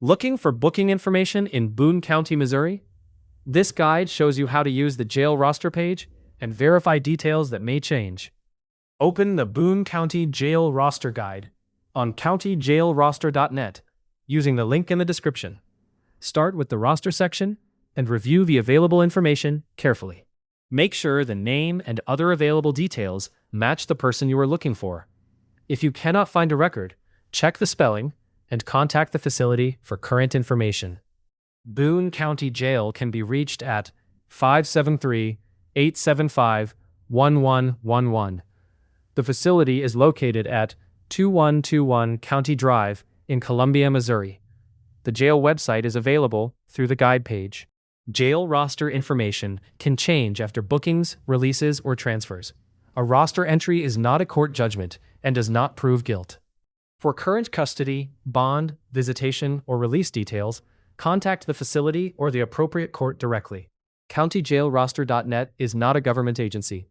Looking for booking information in Boone County, Missouri? This guide shows you how to use the jail roster page and verify details that may change. Open the Boone County Jail Roster Guide on countyjailroster.net using the link in the description. Start with the roster section and review the available information carefully. Make sure the name and other available details match the person you are looking for. If you cannot find a record, check the spelling and contact the facility for current information. Boone County Jail can be reached at 573-875-1111. The facility is located at 2121 County Drive in Columbia, Missouri. The jail website is available through the guide page. Jail roster information can change after bookings, releases, or transfers. A roster entry is not a court judgment and does not prove guilt. For current custody, bond, visitation, or release details, contact the facility or the appropriate court directly. CountyJailRoster.net is not a government agency.